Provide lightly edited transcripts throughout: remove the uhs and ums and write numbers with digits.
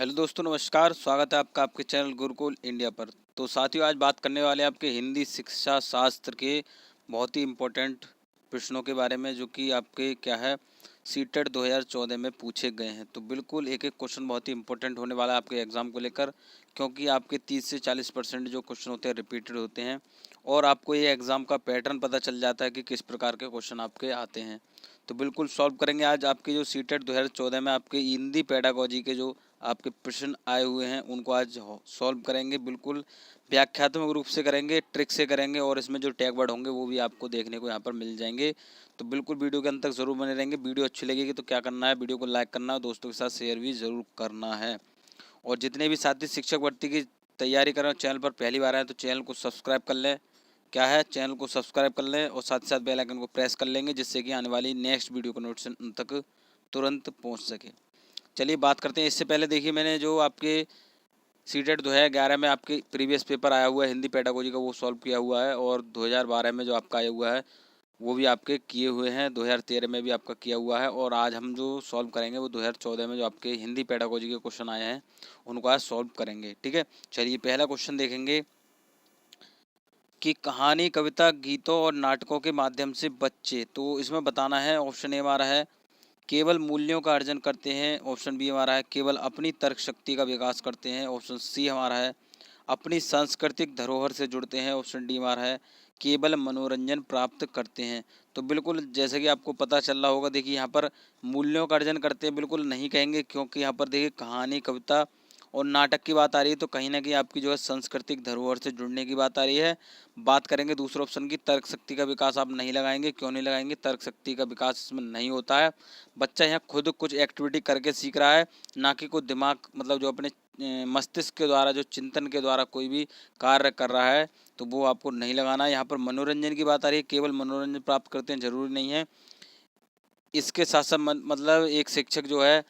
Hello दोस्तों, नमस्कार। स्वागत है आपका आपके चैनल गुरुकुल इंडिया पर। तो साथियों, आज बात करने वाले हैं आपके हिंदी शिक्षा शास्त्र के बहुत ही इम्पोर्टेंट प्रश्नों के बारे में, जो कि आपके क्या है सीटेट 2014 में पूछे गए हैं। तो बिल्कुल एक एक क्वेश्चन बहुत ही इंपॉर्टेंट होने वाला है आपके एग्ज़ाम को लेकर, क्योंकि आपके 30 से 40% जो क्वेश्चन होते हैं रिपीटेड होते हैं और आपको ये एग्ज़ाम का पैटर्न पता चल जाता है कि किस प्रकार के क्वेश्चन आपके आते हैं। तो बिल्कुल सॉल्व करेंगे आज आपके जो सीटेट 2014 में आपके हिंदी पेडागोजी के जो आपके प्रश्न आए हुए हैं उनको आज सॉल्व करेंगे। बिल्कुल व्याख्यात्मक रूप से करेंगे, ट्रिक से करेंगे और इसमें जो टैग वर्ड होंगे वो भी आपको देखने को यहाँ पर मिल जाएंगे। तो बिल्कुल वीडियो के अंत तक ज़रूर बने रहेंगे। वीडियो अच्छी लगेगी तो क्या करना है, वीडियो को लाइक करना है, दोस्तों के साथ शेयर भी ज़रूर करना है। और जितने भी साथी शिक्षक भर्ती की तैयारी कर रहे हैं, चैनल पर पहली बार आए तो चैनल को सब्सक्राइब कर लें। क्या है, चैनल को सब्सक्राइब कर लें और साथ ही साथ बेल आइकन को प्रेस कर लेंगे, जिससे कि आने वाली नेक्स्ट वीडियो का नोटिफिकेशन उन तक तुरंत पहुँच सके। चलिए बात करते हैं। इससे पहले देखिए, मैंने जो आपके सीटेट 2011 में आपके प्रीवियस पेपर आया हुआ है हिंदी पेडागोजी का, वो सॉल्व किया हुआ है। और 2012 में जो आपका आया हुआ है वो भी आपके किए हुए हैं। 2013 में भी आपका किया हुआ है। और आज हम जो सॉल्व करेंगे वो 2014 में जो आपके हिंदी पेडागोजी के क्वेश्चन आए हैं उनको आज सॉल्व करेंगे। ठीक है, चलिए पहला क्वेश्चन देखेंगे कि कहानी, कविता, गीतों और नाटकों के माध्यम से बच्चे, तो इसमें बताना है। ऑप्शन ए हमारा है केवल मूल्यों का अर्जन करते हैं। ऑप्शन बी हमारा है केवल अपनी तर्क शक्ति का विकास करते हैं। ऑप्शन सी हमारा है अपनी सांस्कृतिक धरोहर से जुड़ते हैं। ऑप्शन डी हमारा है केवल मनोरंजन प्राप्त करते हैं। तो बिल्कुल जैसे कि आपको पता चल रहा होगा, देखिए यहाँ पर मूल्यों का अर्जन करते हैं बिल्कुल नहीं कहेंगे, क्योंकि यहाँ पर देखिए कहानी, कविता और नाटक की बात आ रही है, तो कहीं ना कहीं आपकी जो है सांस्कृतिक धरोहर से जुड़ने की बात आ रही है। बात करेंगे दूसरे ऑप्शन की, तर्क शक्ति का विकास आप नहीं लगाएंगे। क्यों नहीं लगाएंगे? तर्क शक्ति का विकास इसमें नहीं होता है। बच्चा यहाँ खुद कुछ एक्टिविटी करके सीख रहा है, ना कि कोई दिमाग मतलब जो अपने मस्तिष्क के द्वारा, जो चिंतन के द्वारा कोई भी कार्य कर रहा है, तो वो आपको नहीं लगाना है। यहाँ पर मनोरंजन की बात आ रही है, केवल मनोरंजन प्राप्त करते हैं जरूरी नहीं है। इसके साथ साथ मतलब एक शिक्षक जो है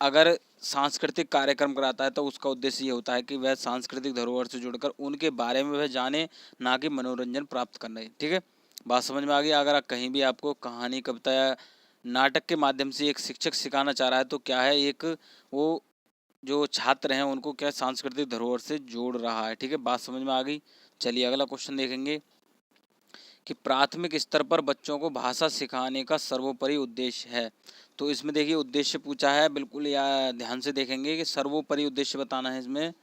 अगर सांस्कृतिक कार्यक्रम कराता है तो उसका उद्देश्य ये होता है कि वह सांस्कृतिक धरोहर से जुड़कर उनके बारे में वह जाने, ना कि मनोरंजन प्राप्त करने। ठीक है, बात समझ में आ गई। अगर कहीं भी आपको कहानी, कविता या नाटक के माध्यम से एक शिक्षक सिखाना चाह रहा है तो क्या है, एक वो जो छात्र हैं उनको क्या सांस्कृतिक धरोहर से जोड़ रहा है। ठीक है, बात समझ में आ गई। चलिए अगला क्वेश्चन देखेंगे कि प्राथमिक स्तर पर बच्चों को भाषा सिखाने का सर्वोपरि उद्देश्य है। तो इसमें देखिए उद्देश्य पूछा है, बिल्कुल या ध्यान से देखेंगे कि सर्वोपरि उद्देश्य बताना है इसमें।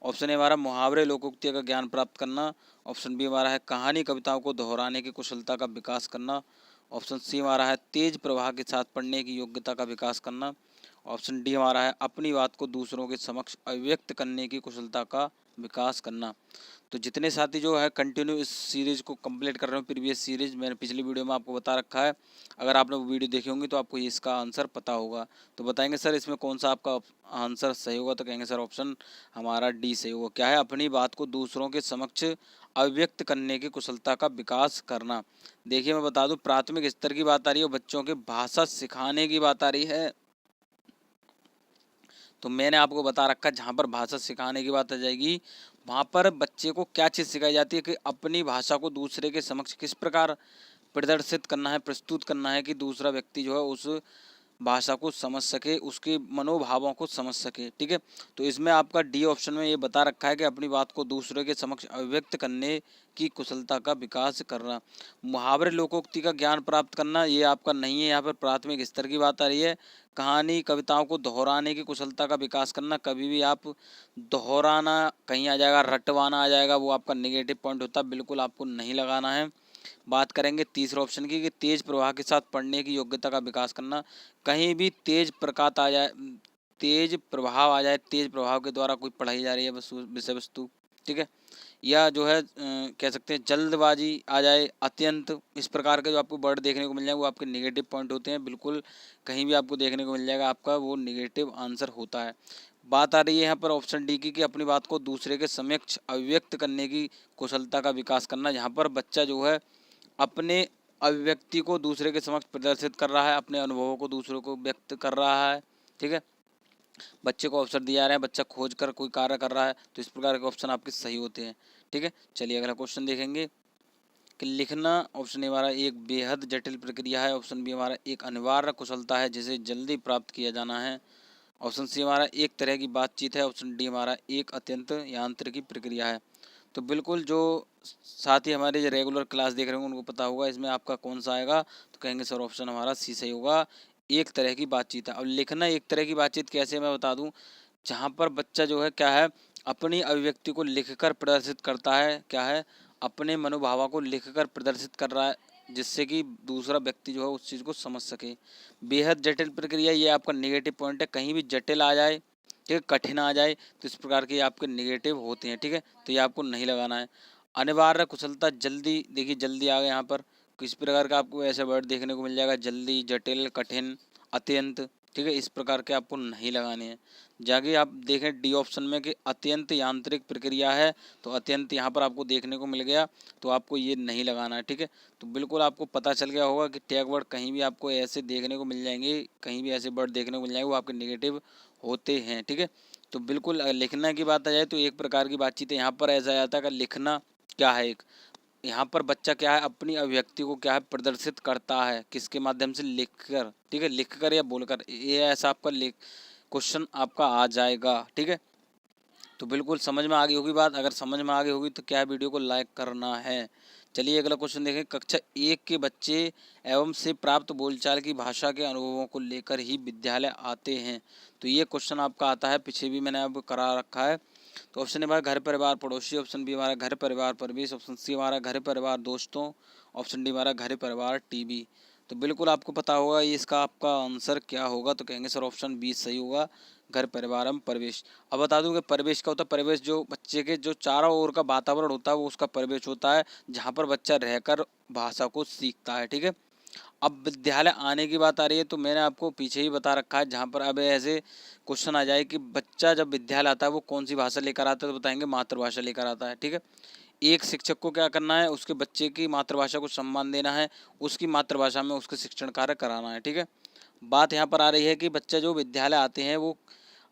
ऑप्शन ए हमारा मुहावरे, लोकोक्ति का ज्ञान प्राप्त करना। ऑप्शन बी हमारा है कहानी, कविताओं को दोहराने की कुशलता का विकास करना। ऑप्शन सी हमारा है तेज प्रवाह के साथ पढ़ने की योग्यता का विकास करना। ऑप्शन डी हमारा है अपनी बात को दूसरों के समक्ष अभिव्यक्त करने की कुशलता का विकास करना। तो जितने साथी जो है कंटिन्यू इस सीरीज़ को कंप्लीट कर रहे हो, प्रीवियस सीरीज़ मैंने पिछली वीडियो में आपको बता रखा है, अगर आपने वो वीडियो देखी होंगी तो आपको इसका आंसर पता होगा। तो बताएंगे सर इसमें कौन सा आपका आंसर सही होगा, तो कहेंगे सर ऑप्शन हमारा डी सही होगा। क्या है, अपनी बात को दूसरों के समक्ष अभिव्यक्त करने की कुशलता का विकास करना। देखिए मैं बता दूं, प्राथमिक स्तर की बात आ रही है, बच्चों के भाषा सिखाने की बात आ रही है। तो मैंने आपको बता रखा है जहाँ पर भाषा सिखाने की बात आ जाएगी वहाँ पर बच्चे को क्या चीज़ सिखाई जाती है कि अपनी भाषा को दूसरे के समक्ष किस प्रकार प्रदर्शित करना है, प्रस्तुत करना है कि दूसरा व्यक्ति जो है उस भाषा को समझ सके, उसके मनोभावों को समझ सके। ठीक है, तो इसमें आपका डी ऑप्शन में ये बता रखा है कि अपनी बात को दूसरे के समक्ष अभिव्यक्त करने की कुशलता का विकास करना। मुहावरे, लोकोक्ति का ज्ञान प्राप्त करना ये आपका नहीं है, यहाँ पर प्राथमिक स्तर की बात आ रही है। कहानी, कविताओं को दोहराने की कुशलता का विकास करना, कभी भी आप दोहराना कहीं आ जाएगा, रटवाना आ जाएगा, वो आपका नेगेटिव पॉइंट होता है, बिल्कुल आपको नहीं लगाना है। बात करेंगे तीसरे ऑप्शन की कि तेज प्रवाह के साथ पढ़ने की योग्यता का विकास करना। कहीं भी तेज प्रकाश आ जाए, तेज प्रभाव आ जाए, तेज प्रभाव के द्वारा कोई पढ़ाई जा रही है विषय वस्तु, ठीक है, या जो है कह सकते हैं जल्दबाजी आ जाए, अत्यंत, इस प्रकार के जो आपको वर्ड देखने को मिल जाए वो आपके नेगेटिव पॉइंट होते हैं। बिल्कुल कहीं भी आपको देखने को मिल जाएगा आपका वो नेगेटिव आंसर होता है। बात आ रही है यहाँ पर ऑप्शन डी की कि अपनी बात को दूसरे के समक्ष अभिव्यक्त करने की कुशलता का विकास करना। यहाँ पर बच्चा जो है अपने अभिव्यक्ति को दूसरे के समक्ष प्रदर्शित कर रहा है, अपने अनुभवों को दूसरों को व्यक्त कर रहा है। ठीक है, बच्चे को अवसर दिया जा रहा है, बच्चा खोज कर कोई कार्य कर रहा है, तो इस प्रकार के ऑप्शन आपके सही होते हैं। ठीक है, चलिए अगला क्वेश्चन देखेंगे कि लिखना, ऑप्शन ए हमारा एक बेहद जटिल प्रक्रिया है। ऑप्शन बी हमारा एक अनिवार्य कुशलता है जिसे जल्दी प्राप्त किया जाना है। ऑप्शन सी हमारा एक तरह की बातचीत है। ऑप्शन डी हमारा एक अत्यंत यांत्रिकी प्रक्रिया है। तो बिल्कुल जो साथी हमारे जो रेगुलर क्लास देख रहे होंगे उनको पता होगा इसमें आपका कौन सा आएगा, तो कहेंगे सर ऑप्शन हमारा सी सही होगा, एक तरह की बातचीत है। अब लिखना एक तरह की बातचीत कैसे मैं बता दूं, जहाँ पर बच्चा जो है क्या है अपनी अभिव्यक्ति को लिखकर प्रदर्शित करता है, क्या है अपने मनोभावों को लिखकर प्रदर्शित कर रहा है, जिससे कि दूसरा व्यक्ति जो है उस चीज़ को समझ सके। बेहद जटिल प्रक्रिया, ये आपका नेगेटिव पॉइंट है। कहीं भी जटिल आ जाए, ठीक है, कठिन आ जाए तो इस प्रकार के आपके नेगेटिव होते हैं, ठीक है, तो ये आपको नहीं लगाना है। अनिवार्य कुशलता, जल्दी, देखिए जल्दी आ गया यहाँ पर, किस प्रकार का आपको ऐसे वर्ड देखने को मिल जाएगा, जल्दी, जटिल, कठिन, अत्यंत, ठीक है, इस प्रकार के आपको नहीं लगाने हैं। जाके आप देखें डी ऑप्शन में कि अत्यंत यांत्रिक प्रक्रिया है, तो अत्यंत यहाँ पर आपको देखने को मिल गया, तो आपको ये नहीं लगाना है, ठीक है। तो बिल्कुल आपको पता चल गया होगा कि टैग वर्ड कहीं भी आपको ऐसे देखने को मिल जाएंगे, कहीं भी ऐसे वर्ड देखने को मिल जाएंगे वो आपके नेगेटिव होते हैं, ठीक है। तो बिल्कुल लिखना की बात आ जाए तो एक प्रकार की बातचीत है। यहाँ पर ऐसा जाता है कि लिखना क्या है, एक यहाँ पर बच्चा क्या है अपनी अभिव्यक्ति को क्या है प्रदर्शित करता है, किसके माध्यम से, लिखकर, ठीक है, लिखकर या बोलकर, ये ऐसा आपका लिख क्वेश्चन आपका आ जाएगा, ठीक है। तो बिल्कुल समझ में आ गई होगी बात। अगर समझ में आ गई होगी तो क्या वीडियो को लाइक करना है। चलिए अगला क्वेश्चन देखें। कक्षा 1 के बच्चे एवं से प्राप्त बोलचाल की भाषा के अनुभवों को लेकर ही विद्यालय आते हैं। तो ये क्वेश्चन आपका आता है, पीछे भी मैंने अब करा रखा है। तो ऑप्शन ए हमारा घर परिवार पड़ोसी, ऑप्शन बी हमारा घर परिवार परिवेश, ऑप्शन सी हमारा घर परिवार दोस्तों, ऑप्शन डी हमारा घर परिवार टीवी। तो बिल्कुल आपको पता होगा ये इसका आपका आंसर क्या होगा, तो कहेंगे सर ऑप्शन बी सही होगा, घर परिवार एवं परिवेश। अब बता दूं कि परिवेश क्या होता है। परिवेश जो बच्चे के जो चारों ओर का वातावरण होता है वो उसका परिवेश होता है, जहाँ पर बच्चा रहकर भाषा को सीखता है, ठीक है। अब विद्यालय आने की बात आ रही है तो मैंने आपको पीछे ही बता रखा है, जहाँ पर अब ऐसे क्वेश्चन आ जाए कि बच्चा जब विद्यालय आता है वो कौन सी भाषा लेकर आता है, तो बताएंगे मातृभाषा लेकर आता है, ठीक है। एक शिक्षक को क्या करना है, उसके बच्चे की मातृभाषा को सम्मान देना है, उसकी मातृभाषा में उसके शिक्षण कार्य कराना है, ठीक है। बात यहाँ पर आ रही है कि बच्चे जो विद्यालय आते हैं वो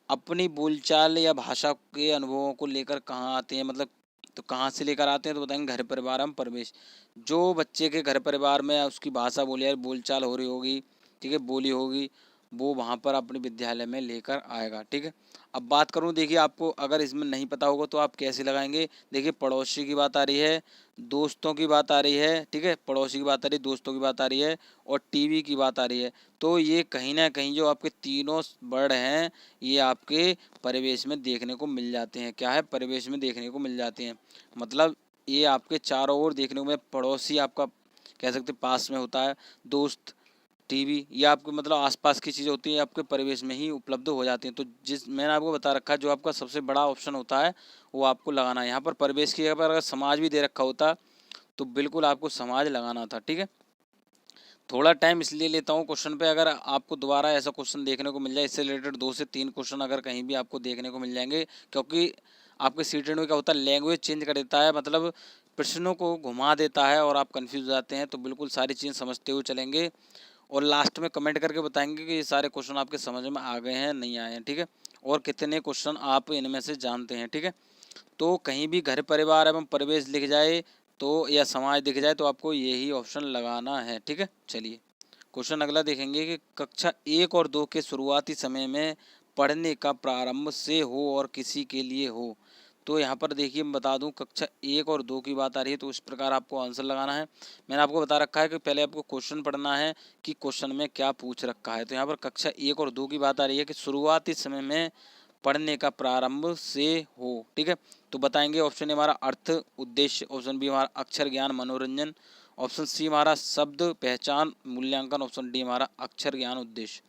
अपनी बोलचाल या भाषा के अनुभवों को लेकर कहाँ आते हैं, मतलब तो कहाँ से लेकर आते हैं, तो बताएंगे घर परिवार एवं परिवेश। जो बच्चे के घर परिवार में उसकी भाषा बोली या बोलचाल हो रही होगी, ठीक है, बोली होगी, वो वहाँ पर अपने विद्यालय में लेकर आएगा, ठीक है। अब बात करूँ, देखिए आपको अगर इसमें नहीं पता होगा तो आप कैसे लगाएंगे। देखिए पड़ोसी की बात आ रही है, दोस्तों की बात आ रही है, ठीक है, पड़ोसी की बात आ रही है, दोस्तों की बात आ रही है और टीवी की बात आ रही है। तो ये कहीं ना कहीं जो आपके तीनों वर्ड हैं ये आपके परिवेश में देखने को मिल जाते हैं। क्या है, परिवेश में देखने को मिल जाते हैं, मतलब ये आपके चारों ओर देखने को पड़ोसी आपका कह सकते पास में होता है, दोस्त, टीवी, ये आपके मतलब आसपास की चीज़ें होती हैं आपके परिवेश में ही उपलब्ध हो जाती हैं। तो जिस मैंने आपको बता रखा है जो आपका सबसे बड़ा ऑप्शन होता है वो आपको लगाना है। यहाँ पर परिवेश की जगह पर अगर समाज भी दे रखा होता तो बिल्कुल आपको समाज लगाना था, ठीक है। थोड़ा टाइम इसलिए लेता हूँ क्वेश्चन पे, अगर आपको दोबारा ऐसा क्वेश्चन देखने को मिल जाए इससे रिलेटेड 2 से 3 क्वेश्चन अगर कहीं भी आपको देखने को मिल जाएंगे, क्योंकि आपके सीटेड में क्या होता है लैंग्वेज चेंज कर देता है, मतलब प्रश्नों को घुमा देता है और आप कन्फ्यूज हो जाते हैं। तो बिल्कुल सारी चीज़ें समझते हुए चलेंगे और लास्ट में कमेंट करके बताएंगे कि ये सारे क्वेश्चन आपके समझ में आ गए हैं नहीं आए हैं, ठीक है, और कितने क्वेश्चन आप इनमें से जानते हैं, ठीक है। तो कहीं भी घर परिवार एवं परिवेश लिख जाए तो या समाज दिख जाए तो आपको यही ऑप्शन लगाना है, ठीक है। चलिए क्वेश्चन अगला देखेंगे कि कक्षा 1 और 2 के शुरुआती समय में पढ़ने का प्रारंभ से हो और किसी के लिए हो। तो यहाँ पर देखिए मैं बता दूं कक्षा 1 और 2 की बात आ रही है तो इस प्रकार आपको आंसर लगाना है। मैंने आपको बता रखा है कि पहले आपको क्वेश्चन पढ़ना है कि क्वेश्चन में क्या पूछ रखा है। तो यहाँ पर कक्षा 1 और 2 की बात आ रही है कि शुरुआती समय में पढ़ने का प्रारंभ से हो, ठीक है। तो बताएंगे ऑप्शन ए हमारा अर्थ उद्देश्य, ऑप्शन बी हमारा अक्षर ज्ञान मनोरंजन, ऑप्शन सी हमारा शब्द पहचान मूल्यांकन, ऑप्शन डी हमारा अक्षर ज्ञान उद्देश्य।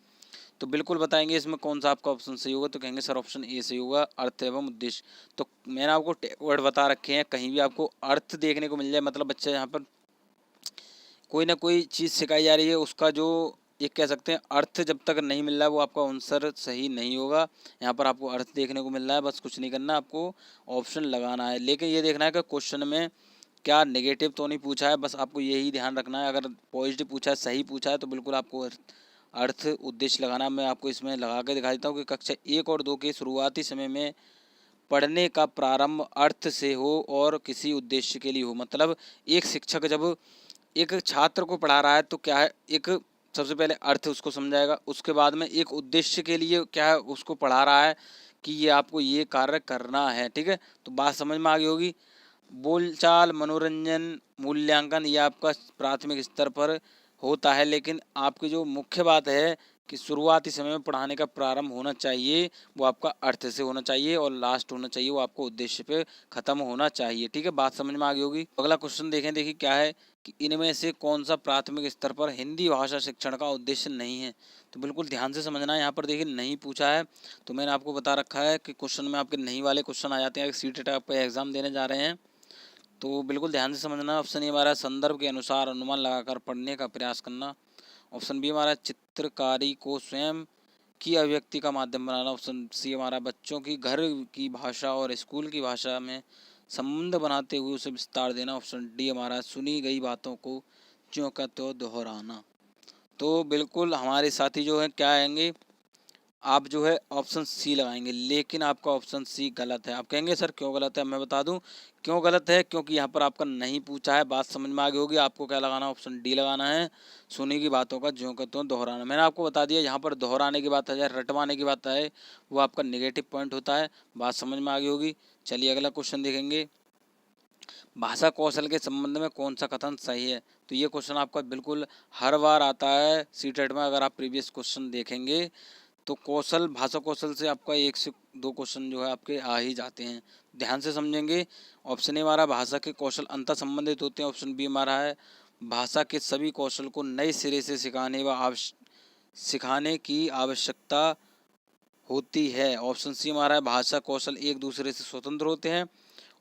तो बिल्कुल बताएंगे इसमें कौन सा आपका ऑप्शन सही होगा, तो कहेंगे सर ऑप्शन ए सही होगा, अर्थ एवं उद्देश्य। तो मैंने आपको वर्ड बता रखे हैं, कहीं भी आपको अर्थ देखने को मिल जाए मतलब बच्चा यहाँ पर कोई ना कोई चीज़ सिखाई जा रही है उसका जो एक कह सकते हैं अर्थ जब तक नहीं मिल रहा है वो आपका आंसर सही नहीं होगा। यहाँ पर आपको अर्थ देखने को मिल रहा है, बस कुछ नहीं करना, आपको ऑप्शन लगाना है। लेकिन ये देखना है कि क्वेश्चन में क्या नेगेटिव तो नहीं पूछा है, बस आपको यही ध्यान रखना है। अगर पॉजिटिव पूछा है, सही पूछा है तो बिल्कुल आपको अर्थ उद्देश्य लगाना। मैं आपको इसमें लगा के दिखा देता हूँ कि कक्षा 1 और 2 के शुरुआती समय में पढ़ने का प्रारंभ अर्थ से हो और किसी उद्देश्य के लिए हो। मतलब एक शिक्षक जब एक छात्र को पढ़ा रहा है तो क्या है, एक सबसे पहले अर्थ उसको समझाएगा, उसके बाद में एक उद्देश्य के लिए क्या है उसको पढ़ा रहा है कि ये आपको ये कार्य करना है, ठीक है। तो बात समझ में आ गई होगी। बोलचाल, मनोरंजन, मूल्यांकन ये आपका प्राथमिक स्तर पर होता है, लेकिन आपकी जो मुख्य बात है कि शुरुआती समय में पढ़ाने का प्रारंभ होना चाहिए वो आपका अर्थ से होना चाहिए, और लास्ट होना चाहिए वो आपको उद्देश्य पे ख़त्म होना चाहिए, ठीक है। बात समझ में आ गई होगी। अगला क्वेश्चन देखें, देखिए क्या है कि इनमें से कौन सा प्राथमिक स्तर पर हिंदी भाषा शिक्षण का उद्देश्य नहीं है। तो बिल्कुल ध्यान से समझना है। यहाँ पर देखिए नहीं पूछा है, तो मैंने आपको बता रखा है कि क्वेश्चन में आपके नहीं वाले क्वेश्चन आ जाते हैं, सीटेट आप पे एग्जाम देने जा रहे हैं, तो बिल्कुल ध्यान से समझना। ऑप्शन ए हमारा संदर्भ के अनुसार अनुमान लगाकर पढ़ने का प्रयास करना। ऑप्शन बी हमारा चित्रकारी को स्वयं की अभिव्यक्ति का माध्यम बनाना। ऑप्शन सी हमारा बच्चों की घर की भाषा और स्कूल की भाषा में संबंध बनाते हुए उसे विस्तार देना। ऑप्शन डी हमारा सुनी गई बातों को ज्यों का त्यों दोहराना। तो बिल्कुल हमारे साथी जो है क्या आएंगे, आप जो है ऑप्शन सी लगाएंगे, लेकिन आपका ऑप्शन सी गलत है। आप कहेंगे सर क्यों गलत है, मैं बता दूं क्यों गलत है, क्योंकि यहाँ पर आपका नहीं पूछा है। बात समझ में आ गई होगी। आपको क्या लगाना है, ऑप्शन डी लगाना है, सुनी की बातों का ज्यों का त्यों दोहराना। मैंने आपको बता दिया यहाँ पर दोहराने की बात है, रटवाने की बात है, वो आपका नेगेटिव पॉइंट होता है। बात समझ में आ गई होगी। चलिए अगला क्वेश्चन देखेंगे, भाषा कौशल के संबंध में कौन सा कथन सही है। तो ये क्वेश्चन आपका बिल्कुल हर बार आता है सीटेट में। अगर आप प्रीवियस क्वेश्चन देखेंगे तो कौशल, भाषा कौशल से आपका 1 से 2 क्वेश्चन जो है आपके आ ही जाते हैं। ध्यान से समझेंगे। ऑप्शन ए हमारा भाषा के कौशल अंतर संबंधित होते हैं। ऑप्शन बी हमारा है भाषा के सभी कौशल को नए सिरे से सिखाने की आवश्यकता होती है। ऑप्शन सी हमारा है भाषा कौशल एक दूसरे से स्वतंत्र होते हैं।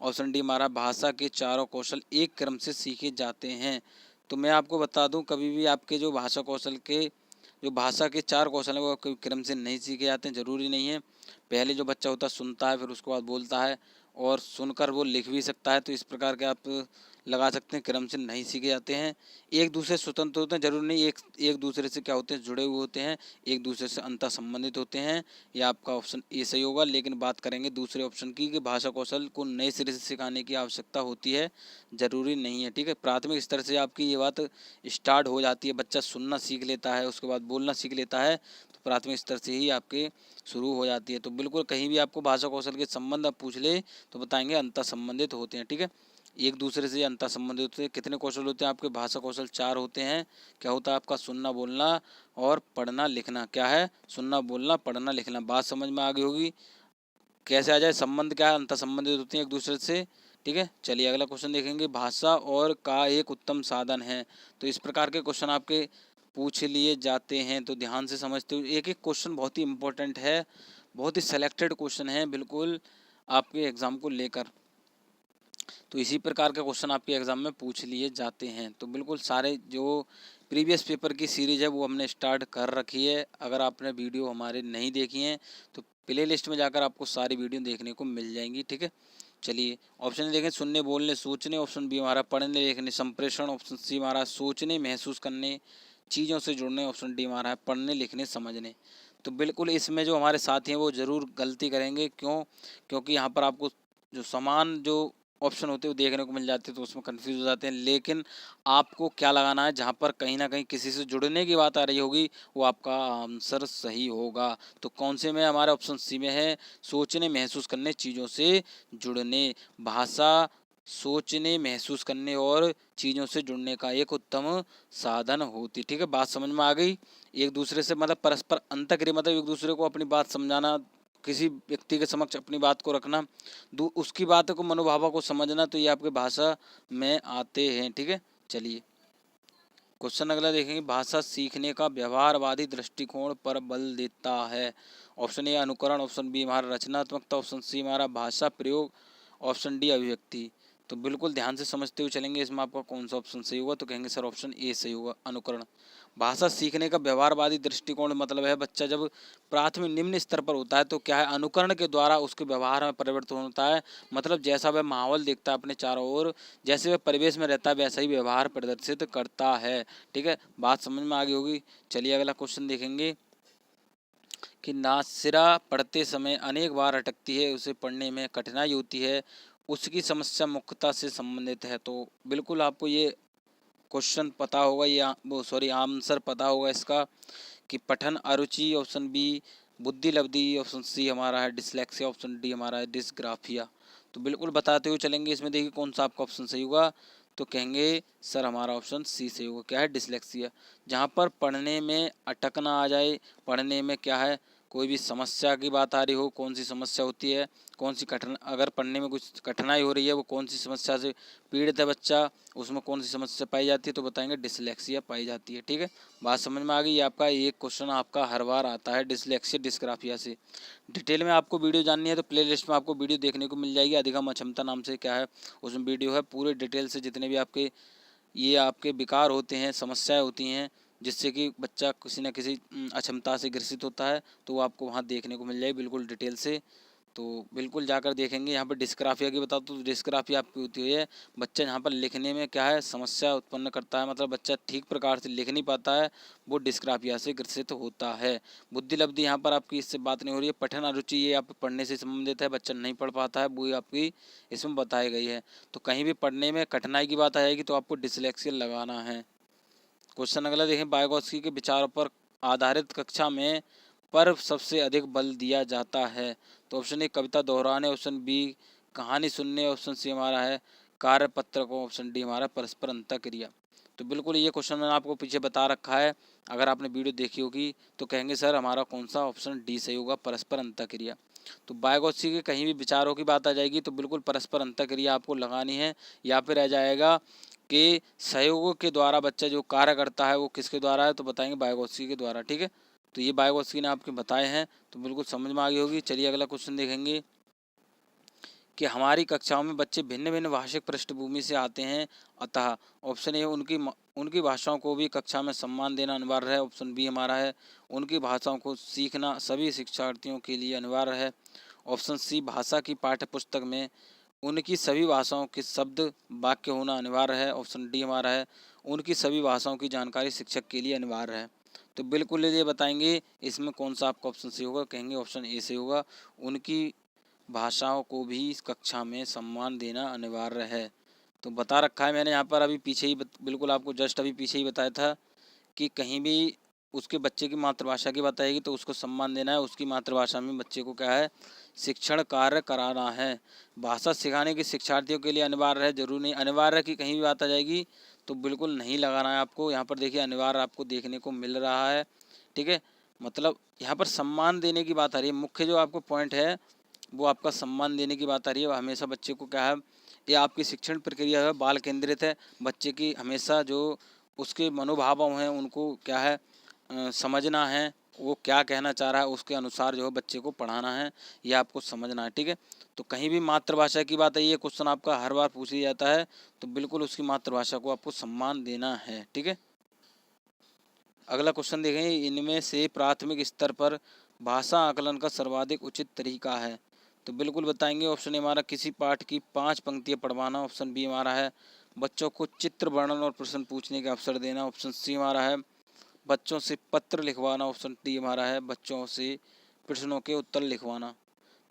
ऑप्शन डी हमारा भाषा के चारों कौशल एक क्रम से सीखे जाते हैं। तो मैं आपको बता दूं, कभी भी आपके जो भाषा कौशल के जो भाषा के 4 कौशल हैं वो कोई क्रम से नहीं सीखे जाते हैं, ज़रूरी नहीं है। पहले जो बच्चा होता है सुनता है, फिर उसके बाद बोलता है, और सुनकर वो लिख भी सकता है। तो इस प्रकार के आप लगा सकते हैं, क्रम से नहीं सीखे जाते हैं। एक दूसरे से स्वतंत्र होते हैं, जरूरी नहीं एक दूसरे से क्या होते हैं, जुड़े हुए होते हैं, एक दूसरे से अंतर संबंधित होते हैं। यह आपका ऑप्शन ए सही होगा। लेकिन बात करेंगे दूसरे ऑप्शन की कि भाषा कौशल को नए सिरे से सिखाने की आवश्यकता होती है, ज़रूरी नहीं है, ठीक है। प्राथमिक स्तर से आपकी ये बात स्टार्ट हो जाती है, बच्चा सुनना सीख लेता है, उसके बाद बोलना सीख लेता है, तो प्राथमिक स्तर से ही आपके शुरू हो जाती है। तो बिल्कुल कहीं भी आपको भाषा कौशल के संबंध आप पूछ ले तो बताएंगे अंतर संबंधित होते हैं, ठीक है। एक दूसरे से अंतर संबंधित होते हैं। कितने कौशल होते हैं आपके, भाषा कौशल 4 होते हैं। क्या होता है आपका, सुनना बोलना और पढ़ना लिखना। क्या है, सुनना बोलना पढ़ना लिखना। बात समझ में आ गई होगी। कैसे आ जाए, संबंध क्या है, अंतर संबंधित होते हैं एक दूसरे से, ठीक है। चलिए अगला क्वेश्चन देखेंगे, भाषा और का एक उत्तम साधन है। तो इस प्रकार के क्वेश्चन आपके पूछ लिए जाते हैं, तो ध्यान से समझते हुए। एक एक क्वेश्चन बहुत ही इंपॉर्टेंट है, बहुत ही सेलेक्टेड क्वेश्चन है बिल्कुल आपके एग्ज़ाम को लेकर। तो इसी प्रकार के क्वेश्चन आपके एग्ज़ाम में पूछ लिए जाते हैं। तो बिल्कुल सारे जो प्रीवियस पेपर की सीरीज़ है वो हमने स्टार्ट कर रखी है। अगर आपने वीडियो हमारे नहीं देखी हैं तो प्ले लिस्ट में जाकर आपको सारी वीडियो देखने को मिल जाएंगी, ठीक है। चलिए ऑप्शन देखें, सुनने बोलने सोचने। ऑप्शन बी हमारा पढ़ने लिखने संप्रेषण। ऑप्शन सी हमारा सोचने महसूस करने चीज़ों से जुड़ने। ऑप्शन डी हमारा है पढ़ने लिखने समझने। तो बिल्कुल इसमें जो हमारे साथी हैं वो ज़रूर गलती करेंगे, क्यों, क्योंकि यहाँ पर आपको जो समान जो ऑप्शन होते हैं वो देखने को मिल जाते हैं, तो उसमें कंफ्यूज हो जाते हैं। लेकिन आपको क्या लगाना है, जहाँ पर कहीं ना कहीं किसी से जुड़ने की बात आ रही होगी वो आपका आंसर सही होगा। तो कौन से में, हमारे ऑप्शन सी में है सोचने महसूस करने चीज़ों से जुड़ने। भाषा सोचने महसूस करने और चीज़ों से जुड़ने का एक उत्तम साधन होती, ठीक है। बात समझ में आ गई। एक दूसरे से मतलब परस्पर अंतःक्रिया, मतलब एक दूसरे को अपनी बात समझाना, किसी व्यक्ति के समक्ष अपनी बात को रखना, उसकी बातों को मनोभावों को समझना, तो ये आपके भाषा में आते हैं, ठीक है। चलिए क्वेश्चन अगला देखेंगे, भाषा सीखने का व्यवहारवादी दृष्टिकोण पर बल देता है। ऑप्शन ए अनुकरण। ऑप्शन बी हमारा रचनात्मकता। ऑप्शन सी हमारा भाषा प्रयोग। ऑप्शन डी अभिव्यक्ति। तो बिल्कुल ध्यान से समझते हुए चलेंगे, इसमें आपका कौन सा ऑप्शन सही होगा। तो कहेंगे सर ऑप्शन ए सही होगा, अनुकरण। भाषा सीखने का व्यवहारवादी दृष्टिकोण मतलब है बच्चा जब प्राथमिक निम्न स्तर पर होता है तो क्या है, अनुकरण के द्वारा उसके व्यवहार में परिवर्तन होता है। मतलब जैसा वह माहौल देखता है अपने चारों ओर, जैसे वह परिवेश में रहता है, वैसा ही व्यवहार प्रदर्शित करता है, ठीक है। बात समझ में आ गई होगी। चलिए अगला क्वेश्चन देखेंगे कि नासिरा पढ़ते समय अनेक बार अटकती है, उसे पढ़ने में कठिनाई होती है, उसकी समस्या मुख्यता से संबंधित है। तो बिल्कुल आपको ये क्वेश्चन पता होगा, या वो सॉरी आंसर पता होगा इसका, कि पठन अरुचि ऑप्शन बी, बुद्धि लब्धि ऑप्शन सी हमारा है डिसलेक्सिया, ऑप्शन डी हमारा है डिसग्राफिया। तो बिल्कुल बताते हुए चलेंगे, इसमें देखिए कौन सा आपका ऑप्शन सही होगा। तो कहेंगे सर हमारा ऑप्शन सी सही होगा, क्या है डिसलेक्सिया। जहाँ पर पढ़ने में अटकना आ जाए, पढ़ने में क्या है कोई भी समस्या की बात आ रही हो, कौन सी समस्या होती है, कौन सी कठिन, अगर पढ़ने में कुछ कठिनाई हो रही है वो कौन सी समस्या से पीड़ित है बच्चा, उसमें कौन सी समस्या पाई जाती है, तो बताएंगे डिसलेक्सिया पाई जाती है। ठीक है, बात समझ में आ गई। आपका एक क्वेश्चन आपका हर बार आता है डिसलेक्सिया डिस्ग्राफिया से। डिटेल में आपको वीडियो जाननी है तो प्लेलिस्ट में आपको वीडियो देखने को मिल जाएगी, अधिगम अक्षमता नाम से क्या है उसमें वीडियो है, पूरे डिटेल से जितने भी आपके ये आपके विकार होते हैं, समस्याएं होती हैं जिससे कि बच्चा किसी न किसी अक्षमता से ग्रसित होता है, तो वो आपको वहाँ देखने को मिल जाएगी बिल्कुल डिटेल से। तो बिल्कुल जाकर देखेंगे। यहाँ पर डिस्ग्राफिया की बता दूँ तो डिस्ग्राफिया आपकी होती है बच्चा यहाँ पर लिखने में क्या है समस्या उत्पन्न करता है, मतलब बच्चा ठीक प्रकार से लिख नहीं पाता है, वो डिस्ग्राफिया से ग्रसित होता है। बुद्धि लब्धि यहाँ पर आपकी इससे बात नहीं हो रही है। पठन अरुचि ये आप पढ़ने से संबंधित है, बच्चा नहीं पढ़ पाता है, वो आपकी इसमें बताई गई है। तो कहीं भी पढ़ने में कठिनाई की बात आएगी तो आपको डिसलेक्सिया लगाना है। क्वेश्चन अगला देखें, वाइगोत्स्की के विचारों पर आधारित कक्षा में पर सबसे अधिक बल दिया जाता है। तो ऑप्शन ए कविता दोहराने, ऑप्शन बी कहानी सुनने, ऑप्शन सी हमारा है कार्यपत्र को, ऑप्शन डी हमारा परस्पर अंतःक्रिया। तो बिल्कुल ये क्वेश्चन मैंने आपको पीछे बता रखा है, अगर आपने वीडियो देखी होगी तो कहेंगे सर हमारा कौन सा ऑप्शन डी सही होगा, परस्पर अंतःक्रिया। तो वाइगोत्स्की के कहीं भी विचारों की बात आ जाएगी तो बिल्कुल परस्पर अंतःक्रिया आपको लगानी है, या फिर रह जाएगा कि सहयोगों के द्वारा बच्चा जो कार्य करता है वो किसके द्वारा है, तो बताएंगे वाइगोत्स्की के द्वारा। ठीक है, तो ये वाइगोत्स्की ने आपके बताए हैं, तो बिल्कुल समझ में आ गई होगी। चलिए अगला क्वेश्चन देखेंगे कि हमारी कक्षाओं में बच्चे भिन्न भिन्न भाषिक पृष्ठभूमि से आते हैं, अतः ऑप्शन ए उनकी भाषाओं को भी कक्षा में सम्मान देना अनिवार्य है, ऑप्शन बी हमारा है उनकी भाषाओं को सीखना सभी शिक्षार्थियों के लिए अनिवार्य है, ऑप्शन सी भाषा की पाठ्य पुस्तक में उनकी सभी भाषाओं के शब्द वाक्य होना अनिवार्य है, ऑप्शन डी हमारा है उनकी सभी भाषाओं की जानकारी शिक्षक के लिए अनिवार्य है। तो बिल्कुल ये बताएंगे इसमें कौन सा आपका ऑप्शन सही होगा, कहेंगे ऑप्शन ए से होगा उनकी भाषाओं को भी इस कक्षा में सम्मान देना अनिवार्य है। तो बता रखा है मैंने यहाँ पर अभी पीछे ही बिल्कुल आपको जस्ट अभी पीछे ही बताया था कि कहीं भी उसके बच्चे की मातृभाषा की बात आएगी तो उसको सम्मान देना है, उसकी मातृभाषा में बच्चे को क्या है शिक्षण कार्य कराना है। भाषा सिखाने की शिक्षार्थियों के लिए अनिवार्य है, जरूर नहीं अनिवार्य की कहीं भी बात आ जाएगी तो बिल्कुल नहीं लगाना है आपको। यहाँ पर देखिए अनिवार्य आपको देखने को मिल रहा है। ठीक है, मतलब यहाँ पर सम्मान देने की बात आ रही है, मुख्य जो आपको पॉइंट है वो आपका सम्मान देने की बात आ रही है। हमेशा बच्चे को क्या है, ये आपकी शिक्षण प्रक्रिया है बाल केंद्रित है, बच्चे की हमेशा जो उसके मनोभाव हैं उनको क्या है समझना है, वो क्या कहना चाह रहा है उसके अनुसार जो है बच्चे को पढ़ाना है, ये आपको समझना है। ठीक है, तो कहीं भी मातृभाषा की बात है, ये क्वेश्चन आपका हर बार पूछ लिया जाता है, तो बिल्कुल उसकी मातृभाषा को आपको सम्मान देना है। ठीक है, अगला क्वेश्चन देखेंगे, इनमें से प्राथमिक स्तर पर भाषा आकलन का सर्वाधिक उचित तरीका है। तो बिल्कुल बताएंगे ऑप्शन ए हमारा किसी पाठ की 5 पंक्तियाँ पढ़वाना, ऑप्शन बी हमारा है बच्चों को चित्र वर्णन और प्रश्न पूछने का अवसर देना, ऑप्शन सी हमारा है बच्चों से पत्र लिखवाना, ऑप्शन डी हमारा है बच्चों से प्रश्नों के उत्तर लिखवाना।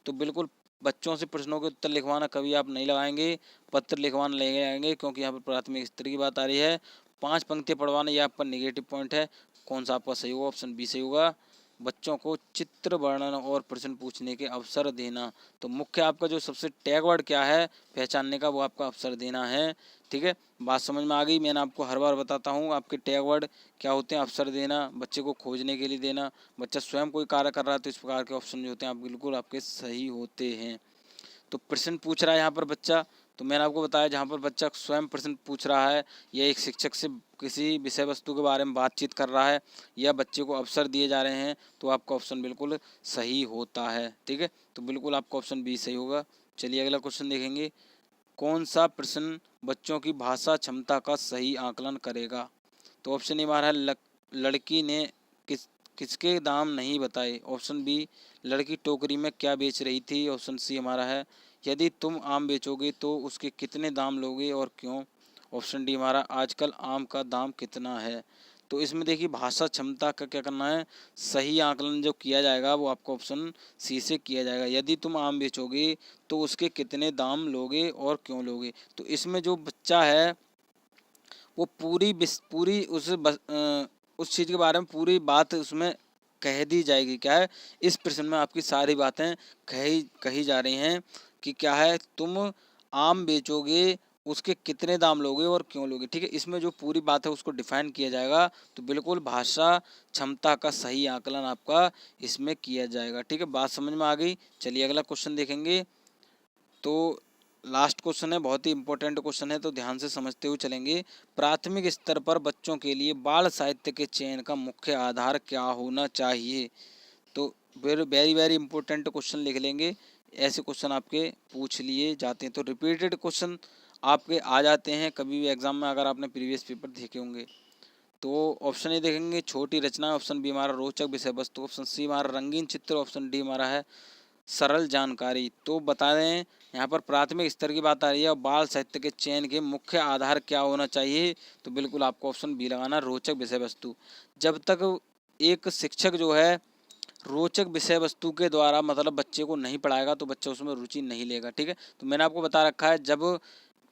तो बिल्कुल बच्चों से प्रश्नों के उत्तर लिखवाना कभी आप नहीं लगाएंगे, पत्र लिखवाना ले आएंगे, क्योंकि यहाँ पर प्राथमिक स्तर की बात आ रही है। 5 पंक्तियाँ पढ़वाना ये आपका नेगेटिव पॉइंट है। कौन सा आपका सही होगा, ऑप्शन बी सही होगा बच्चों को चित्र वर्णन और प्रश्न पूछने के अवसर देना। तो मुख्य आपका जो सबसे टैग वर्ड क्या है पहचानने का, वो आपका अवसर देना है। ठीक है, बात समझ में आ गई। मैंने आपको हर बार बताता हूँ आपके टैग वर्ड क्या होते हैं, अवसर देना, बच्चे को खोजने के लिए देना, बच्चा स्वयं कोई कार्य कर रहा है तो इस प्रकार के ऑप्शन जो होते हैं आप बिल्कुल आपके सही होते हैं। तो प्रश्न पूछ रहा है यहाँ पर बच्चा, तो मैंने आपको बताया जहाँ पर बच्चा स्वयं प्रश्न पूछ रहा है या एक शिक्षक से किसी विषय वस्तु के बारे में बातचीत कर रहा है या बच्चे को अवसर दिए जा रहे हैं, तो आपका ऑप्शन बिल्कुल सही होता है। ठीक है, तो बिल्कुल आपका ऑप्शन बी सही होगा। चलिए अगला क्वेश्चन देखेंगे, कौन सा प्रश्न बच्चों की भाषा क्षमता का सही आकलन करेगा। तो ऑप्शन ए हमारा है लड़की ने किसके दाम नहीं बताए, ऑप्शन बी लड़की टोकरी में क्या बेच रही थी, ऑप्शन सी हमारा है यदि तुम आम बेचोगे तो उसके कितने दाम लोगे और क्यों, ऑप्शन डी हमारा आजकल आम का दाम कितना है। तो इसमें देखिए भाषा क्षमता का क्या करना है, सही आकलन जो किया जाएगा वो आपको ऑप्शन सी से किया जाएगा, यदि तुम आम बेचोगे तो उसके कितने दाम लोगे और क्यों लोगे। तो इसमें जो बच्चा है वो पूरी उस चीज़ के बारे में पूरी बात उसमें कह दी जाएगी। क्या है, इस प्रश्न में आपकी सारी बातें कही जा रही हैं कि क्या है, तुम आम बेचोगे, उसके कितने दाम लोगे और क्यों लोगे। ठीक है, इसमें जो पूरी बात है उसको डिफाइन किया जाएगा। तो बिल्कुल भाषा क्षमता का सही आकलन आपका इसमें किया जाएगा। ठीक है, बात समझ में आ गई। चलिए अगला क्वेश्चन देखेंगे। तो लास्ट क्वेश्चन है, बहुत ही इंपॉर्टेंट क्वेश्चन है, तो ध्यान से समझते हुए चलेंगे। प्राथमिक स्तर पर बच्चों के लिए बाल साहित्य के चयन का मुख्य आधार क्या होना चाहिए। तो वेरी वेरी इंपॉर्टेंट क्वेश्चन लिख लेंगे। ऐसे क्वेश्चन आपके पूछ लिए जाते हैं, तो रिपीटेड क्वेश्चन आपके आ जाते हैं कभी भी एग्जाम में, अगर आपने प्रीवियस पेपर देखे होंगे। तो ऑप्शन ए देखेंगे, छोटी रचना। ऑप्शन बी हमारा रोचक विषय वस्तु। ऑप्शन सी हमारा रंगीन चित्र। ऑप्शन डी हमारा है सरल जानकारी। तो बता दें, यहाँ पर प्राथमिक स्तर की बात आ रही है और बाल साहित्य के चयन के मुख्य आधार क्या होना चाहिए। तो बिल्कुल आपको ऑप्शन बी लगाना, रोचक विषय वस्तु। जब तक एक शिक्षक जो है रोचक विषय वस्तु के द्वारा मतलब बच्चे को नहीं पढ़ाएगा तो बच्चा उसमें रुचि नहीं लेगा। ठीक है, तो मैंने आपको बता रखा है, जब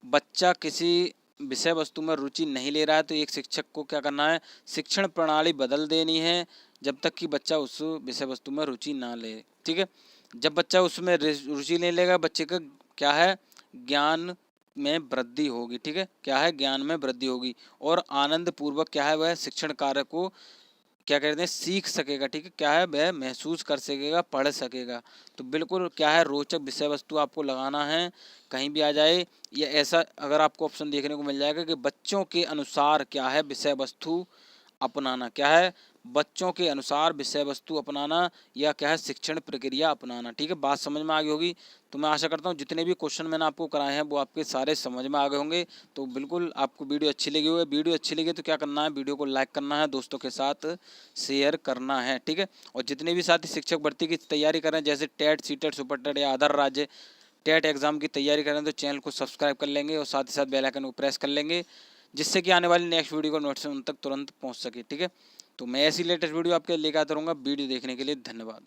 बच्चा किसी विषय वस्तु में रुचि नहीं ले रहा है तो एक शिक्षक को क्या करना है, शिक्षण प्रणाली बदल देनी है, जब तक कि बच्चा उस विषय वस्तु में रुचि ना ले। ठीक है, जब बच्चा उसमें रुचि नहीं लेगा, बच्चे का क्या है, ज्ञान में वृद्धि होगी। ठीक है, क्या है, ज्ञान में वृद्धि होगी और आनंद पूर्वक क्या है, वह शिक्षण कार्य को क्या कहते हैं, सीख सकेगा। ठीक है, क्या है, वह महसूस कर सकेगा, पढ़ सकेगा। तो बिल्कुल क्या है, रोचक विषय वस्तु आपको लगाना है, कहीं भी आ जाए। या ऐसा अगर आपको ऑप्शन देखने को मिल जाएगा कि बच्चों के अनुसार क्या है विषय वस्तु अपनाना। क्या है, बच्चों के अनुसार विषय वस्तु अपनाना या क्या है, शिक्षण प्रक्रिया अपनाना। ठीक है, बात समझ में आ गई होगी। तो मैं आशा करता हूँ जितने भी क्वेश्चन मैंने आपको कराए हैं वो आपके सारे समझ में आ गए होंगे। तो बिल्कुल आपको वीडियो अच्छी लगी हुई है, वीडियो अच्छी लगी तो क्या करना है, वीडियो को लाइक करना है, दोस्तों के साथ शेयर करना है। ठीक है, और जितने भी साथी शिक्षक भर्ती की तैयारी कर रहे हैं, जैसे टेट, सीटेट, सुपर टेट या अदर राज्य टेट एग्जाम की तैयारी कर रहे हैं, तो चैनल को सब्सक्राइब कर लेंगे और साथ ही साथ बेल आइकन को प्रेस कर लेंगे, जिससे कि आने वाली नेक्स्ट वीडियो का नोटिफिकेशन उन तक तुरंत पहुंच सके। ठीक है, तो मैं ऐसी लेटेस्ट वीडियो आपके लेकर आता रहूँगा। वीडियो देखने के लिए धन्यवाद।